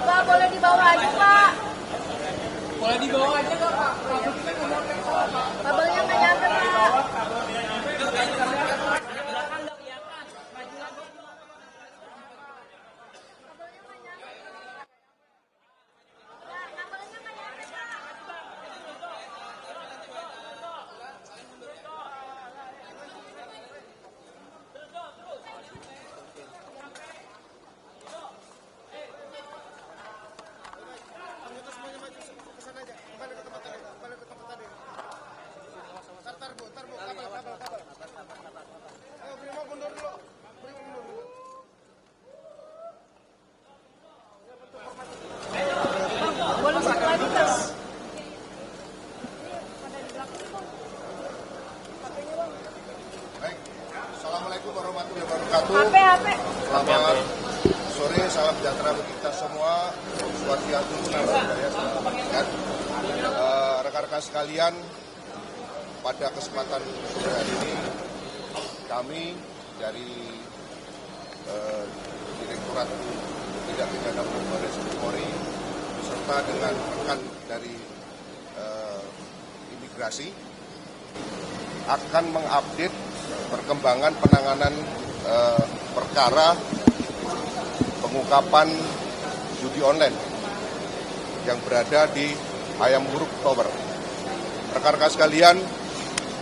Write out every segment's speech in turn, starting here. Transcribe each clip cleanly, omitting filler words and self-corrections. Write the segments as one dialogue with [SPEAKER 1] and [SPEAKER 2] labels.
[SPEAKER 1] Pak, boleh dibawa aja, Pak.
[SPEAKER 2] Boleh dibawa aja nggak, Pak?
[SPEAKER 1] Kabelnya nggak nyampe, Pak. Boleh satu lagi, Mas.
[SPEAKER 3] Baik, Assalamualaikum warahmatullahi wabarakatuh.
[SPEAKER 1] HP.
[SPEAKER 3] Selamat sore, salam sejahtera bagi kita semua. Swastiastu, namo buddhaya, salam kebajikan. Rekan-rekan sekalian, pada kesempatan sore hari ini kami dari Direktorat Tindak Pidana Baris Krim Polri beserta dengan rekan dari imigrasi akan mengupdate perkembangan penanganan perkara pengungkapan judi online yang berada di Hayam Huruk Tower. Rekan-rekan sekalian,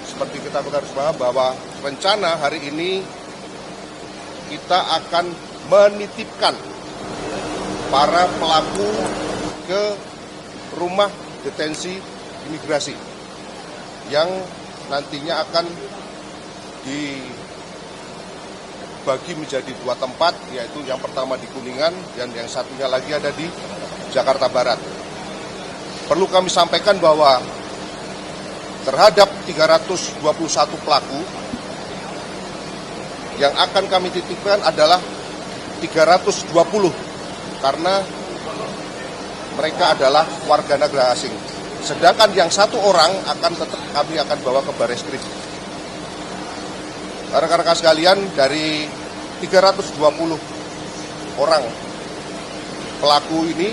[SPEAKER 3] seperti kita harus paham bahwa rencana hari ini kita akan menitipkan para pelaku ke rumah detensi imigrasi yang nantinya akan dibagi menjadi dua tempat, yaitu yang pertama di Kuningan dan yang satunya lagi ada di Jakarta Barat. Perlu kami sampaikan bahwa terhadap 321 pelaku yang akan kami titipkan adalah 320 karena mereka adalah warga negara asing. Sedangkan yang satu orang kami akan bawa ke Bareskrim. Rekan-rekan sekalian, dari 320 orang pelaku ini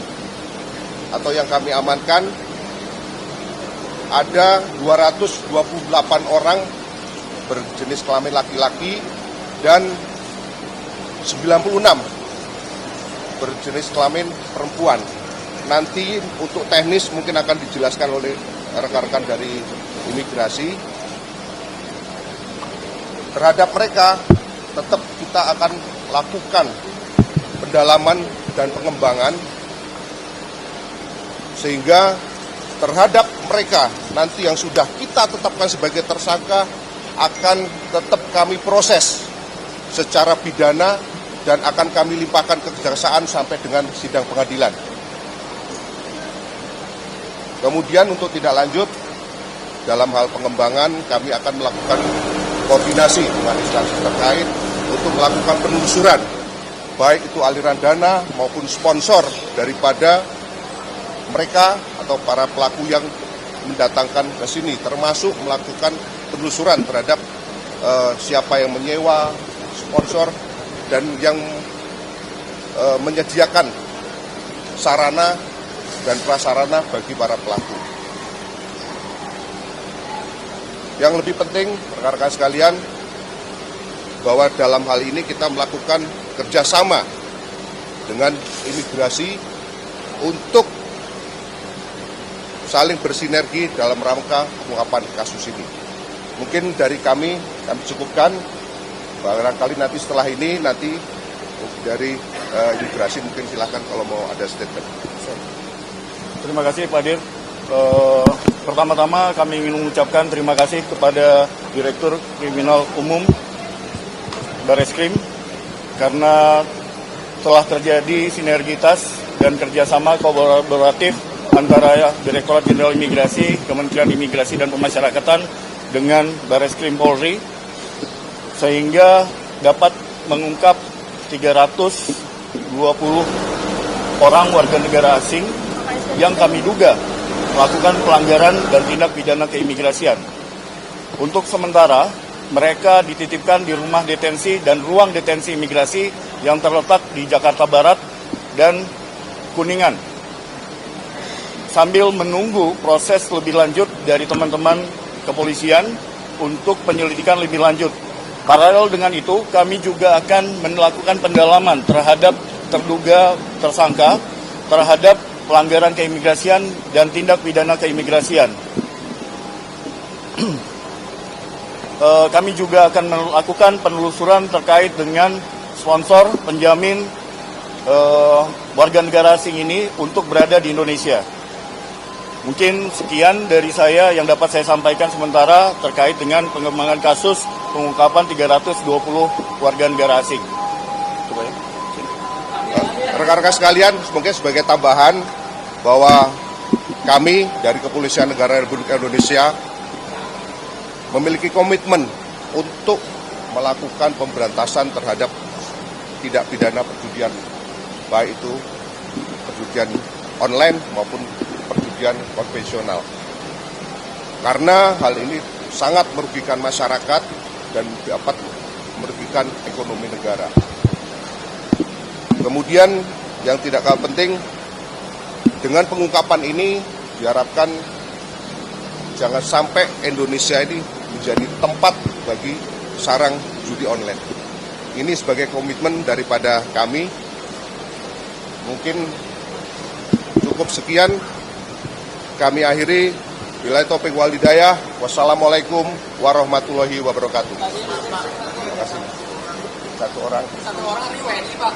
[SPEAKER 3] atau yang kami amankan, ada 228 orang berjenis kelamin laki-laki dan 96 berjenis kelamin perempuan. Nanti untuk teknis mungkin akan dijelaskan oleh rekan-rekan dari imigrasi. Terhadap mereka tetap kita akan lakukan pendalaman dan pengembangan sehingga terhadap mereka nanti yang sudah kita tetapkan sebagai tersangka akan tetap kami proses secara pidana dan akan kami limpahkan ke kejaksaan sampai dengan sidang pengadilan. Kemudian untuk tidak lanjut, dalam hal pengembangan kami akan melakukan koordinasi dengan instansi terkait untuk melakukan penelusuran, baik itu aliran dana maupun sponsor daripada mereka atau para pelaku yang mendatangkan ke sini, termasuk melakukan penelusuran terhadap siapa yang menyewa, sponsor, dan yang menyediakan sarana dan prasarana bagi para pelaku. Yang lebih penting, rekan-rekan sekalian, bahwa dalam hal ini kita melakukan kerjasama dengan imigrasi untuk saling bersinergi dalam rangka pengungkapan kasus ini. Mungkin dari kami cukupkan, barangkali nanti setelah ini, nanti dari imigrasi mungkin silahkan kalau mau ada statement.
[SPEAKER 4] Terima kasih Pak Dir. Pertama-tama kami ingin mengucapkan terima kasih kepada Direktur Kriminal Umum Bareskrim karena telah terjadi sinergitas dan kerjasama kolaboratif antara Direktorat Jenderal Imigrasi, Kementerian Imigrasi dan Pemasyarakatan dengan Bareskrim Polri sehingga dapat mengungkap 320 orang warga negara asing yang kami duga melakukan pelanggaran dan tindak pidana keimigrasian. Untuk sementara, mereka dititipkan di rumah detensi dan ruang detensi imigrasi yang terletak di Jakarta Barat dan Kuningan. Sambil menunggu proses lebih lanjut dari teman-teman kepolisian untuk penyelidikan lebih lanjut. Paralel dengan itu, kami juga akan melakukan pendalaman terhadap terduga tersangka, terhadap pelanggaran keimigrasian dan tindak pidana keimigrasian. Kami juga akan melakukan penelusuran terkait dengan sponsor, penjamin warga negara asing ini untuk berada di Indonesia. Mungkin sekian dari saya yang dapat saya sampaikan sementara terkait dengan pengembangan kasus pengungkapan 320 warga negara asing. Coba ya.
[SPEAKER 3] Rekan-rekan sekalian, mungkin sebagai tambahan bahwa kami dari Kepolisian Negara Republik Indonesia memiliki komitmen untuk melakukan pemberantasan terhadap tindak pidana perjudian, baik itu perjudian online maupun perjudian konvensional. Karena hal ini sangat merugikan masyarakat dan dapat merugikan ekonomi negara. Kemudian yang tidak kalah penting, dengan pengungkapan ini diharapkan jangan sampai Indonesia ini menjadi tempat bagi sarang judi online. Ini sebagai komitmen daripada kami. Mungkin cukup sekian. Kami akhiri. Billahi taufiq wal hidayah. Wassalamualaikum warahmatullahi wabarakatuh. Terima kasih. Satu orang ini WNI, Pak.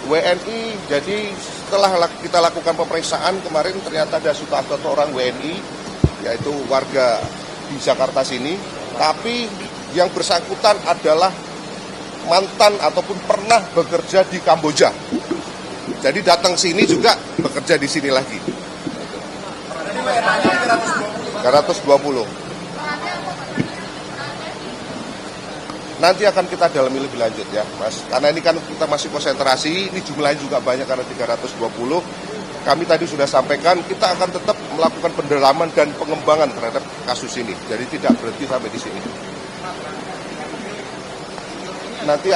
[SPEAKER 3] WNI, jadi setelah kita lakukan pemeriksaan kemarin ternyata ada satu orang WNI, yaitu warga di Jakarta sini. Tapi yang bersangkutan adalah mantan ataupun pernah bekerja di Kamboja. Jadi datang sini juga bekerja di sini lagi. 320. Nanti akan kita dalami lebih lanjut ya, Mas. Karena ini kan kita masih konsentrasi, ini jumlahnya juga banyak karena 320. Kami tadi sudah sampaikan, kita akan tetap melakukan pendalaman dan pengembangan terhadap kasus ini. Jadi tidak berhenti sampai di sini. Nanti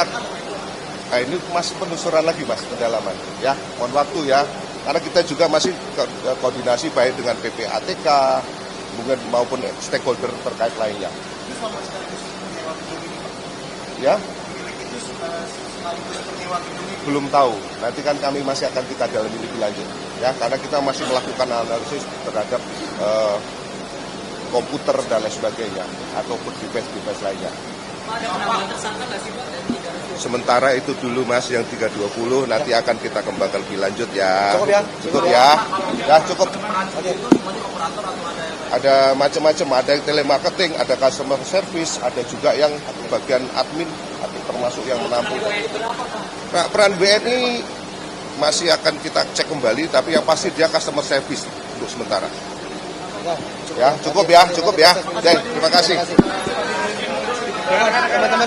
[SPEAKER 3] ini masih penelusuran lagi, Mas, pendalaman. Ya, mohon waktu ya. Karena kita juga masih koordinasi baik dengan PPATK maupun stakeholder terkait lainnya. Ya, belum tahu. Nanti kan kami masih akan kita dalami lebih lanjut. Ya, karena kita masih melakukan analisis terhadap komputer dan lain sebagainya ataupun device lainnya. Sementara itu dulu, Mas, yang 320 nanti akan kita kembangkan lebih lanjut ya. Cukup ya? Cukup ya. Ya, cukup. Ada macam-macam, ada yang telemarketing, ada customer service, ada juga yang bagian admin, termasuk yang menampung. Nah, peran BNI masih akan kita cek kembali, tapi yang pasti dia customer service untuk sementara. Ya, cukup ya, cukup ya. Oke, terima kasih.
[SPEAKER 4] Teman-teman.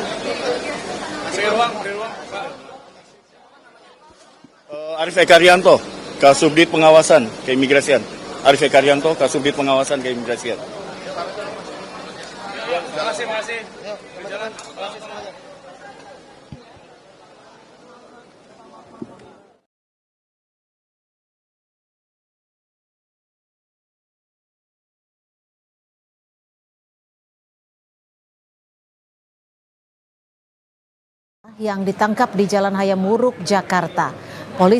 [SPEAKER 4] Arif Eka Rianto, Kasubdit Pengawasan Keimigrasian. Arif Eka Rianto, Kasubdit Pengawasan Keimigrasian.
[SPEAKER 2] Terima kasih. Berjalan.
[SPEAKER 5] Yang ditangkap di Jalan Hayam Wuruk, Jakarta. Polisi